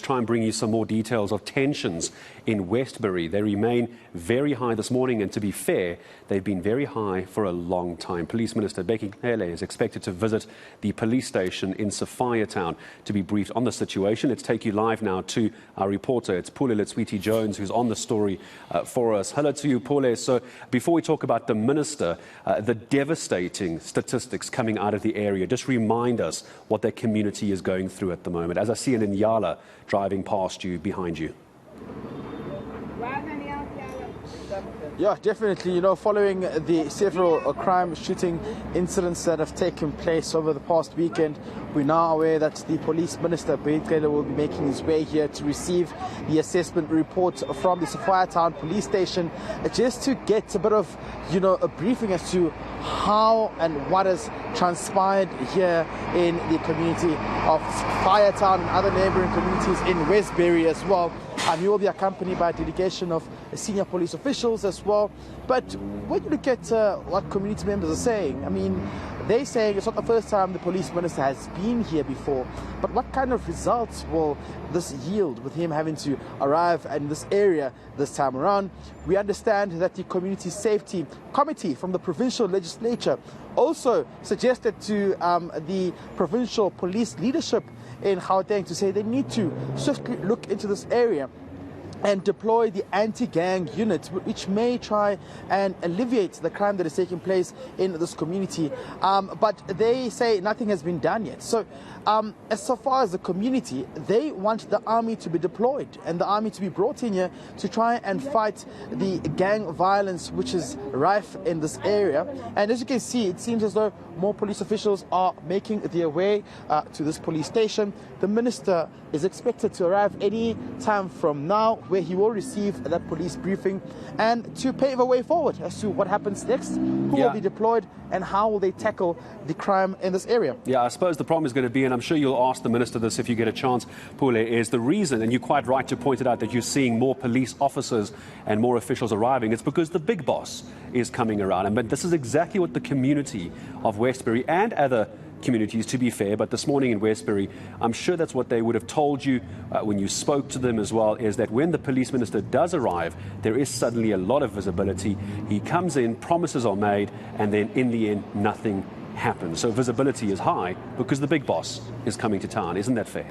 try and bring you some more details of tensions in Westbury. They remain very high this morning, and to be fair, they've been very high for a long time. Police Minister Bheki Cele is expected to visit the police station in Sophiatown to be briefed on the situation. Let's take you live now to our reporter. It's Pule Letshwiti-Jones who's on the story for us. Hello to you, Pule. So before we talk about the minister, the devastating statistics coming out of the area, just remind us what that community is going through at the moment, as I see an Inyala driving past you, behind you. Yeah, definitely. You know, following the several crime shooting incidents that have taken place over the past weekend, we're now aware that the police minister, Bheki Cele, will be making his way here to receive the assessment report from the Sophiatown Police station, just to get a bit of, a briefing as to how and what has transpired here in the community of Sophiatown and other neighboring communities in Westbury as well. He will be accompanied by a delegation of senior police officials as well. But when you look at what community members are saying, I mean, they're saying it's not the first time the police minister has been here before. But what kind of results will this yield with him having to arrive in this area this time around? We understand that the Community Safety Committee from the provincial legislature also suggested to the provincial police leadership in Gauteng to say they need to swiftly look into this area and deploy the anti-gang unit, which may try and alleviate the crime that is taking place in this community. But they say nothing has been done yet. So as far as the community, they want the army to be deployed and the army to be brought in here to try and fight the gang violence which is rife in this area. And as you can see, it seems as though more police officials are making their way to this police station. The minister is expected to arrive any time from now, where he will receive that police briefing and to pave a way forward as to what happens next, who will be deployed, and how will they tackle the crime in this area. Yeah, I suppose the problem is going to be, and I'm sure you'll ask the minister this if you get a chance, Pule, is the reason, and you're quite right to point it out, that you're seeing more police officers and more officials arriving. It's because the big boss is coming around. And this is exactly what the community of Westbury and other communities, to be fair, but this morning in Westbury, I'm sure that's what they would have told you when you spoke to them as well, is that when the police minister does arrive, there is suddenly a lot of visibility. He comes in, promises are made, and then in the end, nothing happens. So visibility is high because the big boss is coming to town. Isn't that fair?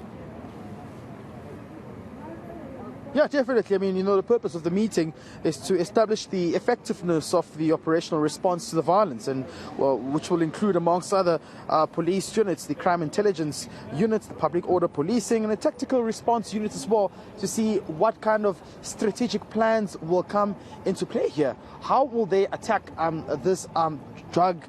Yeah, definitely. I mean, the purpose of the meeting is to establish the effectiveness of the operational response to the violence, and which will include, amongst other police units, the crime intelligence units, the public order policing, and a tactical response unit as well, to see what kind of strategic plans will come into play here. How will they attack this drug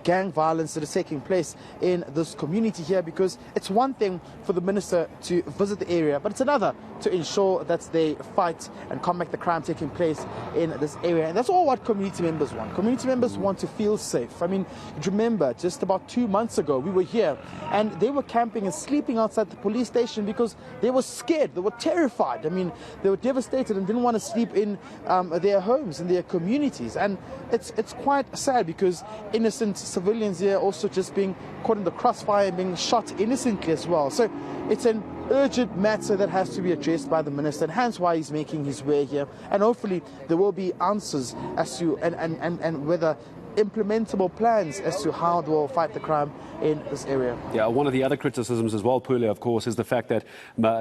gang violence that is taking place in this community here? Because it's one thing for the minister to visit the area, but it's another to ensure that they fight and combat the crime taking place in this area. And that's all what community members want. Community members want to feel safe. I mean, remember, just about 2 months ago, we were here and they were camping and sleeping outside the police station because they were scared, they were terrified. I mean, they were devastated and didn't want to sleep in their homes, in their communities. And it's quite sad because innocent civilians here also just being caught in the crossfire and being shot innocently as well. So it's an urgent matter that has to be addressed by the minister, and hence why he's making his way here. And hopefully there will be answers as to and whether implementable plans as to how they will fight the crime in this area. Yeah, one of the other criticisms as well, Pule, of course, is the fact that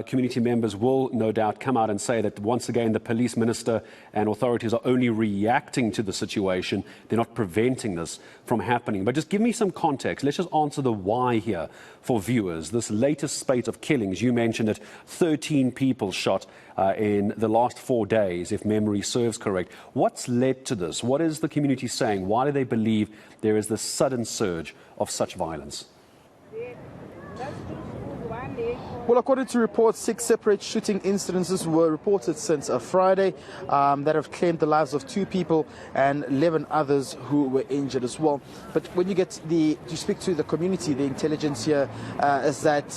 community members will no doubt come out and say that once again the police minister and authorities are only reacting to the situation. They're not preventing this from happening. But just give me some context. Let's just answer the why here for viewers. This latest spate of killings, you mentioned it, 13 people shot in the last 4 days, if memory serves correct. What's led to this? What is the community saying? Why do they believe there is this sudden surge of such violence? Well, according to reports, 6 separate shooting incidences were reported since Friday that have claimed the lives of 2 people and 11 others who were injured as well. But when you speak to the community, the intelligence here is that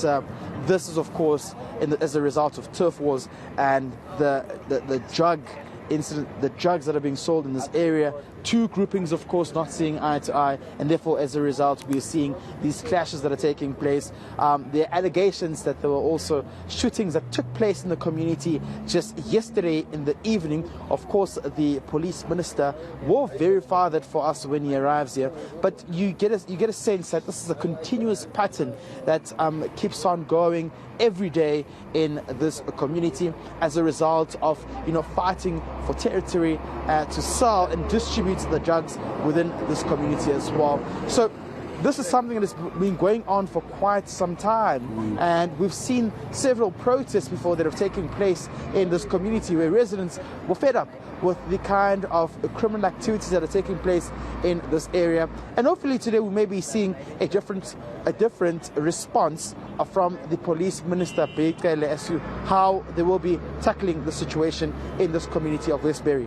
this is, of course, as a result of turf wars and the drug incident, the drugs that are being sold in this area. Two groupings, of course, not seeing eye to eye, and therefore, as a result, we are seeing these clashes that are taking place. There are allegations that there were also shootings that took place in the community just yesterday in the evening. Of course, the police minister will verify that for us when he arrives here, but you get a sense that this is a continuous pattern that keeps on going every day in this community as a result of fighting for territory to sell and distribute the drugs within this community as well. So this is something that has been going on for quite some time, and we've seen several protests before that have taken place in this community where residents were fed up with the kind of criminal activities that are taking place in this area. And hopefully today we may be seeing a different response from the police minister, Bheki Cele, as to how they will be tackling the situation in this community of Westbury.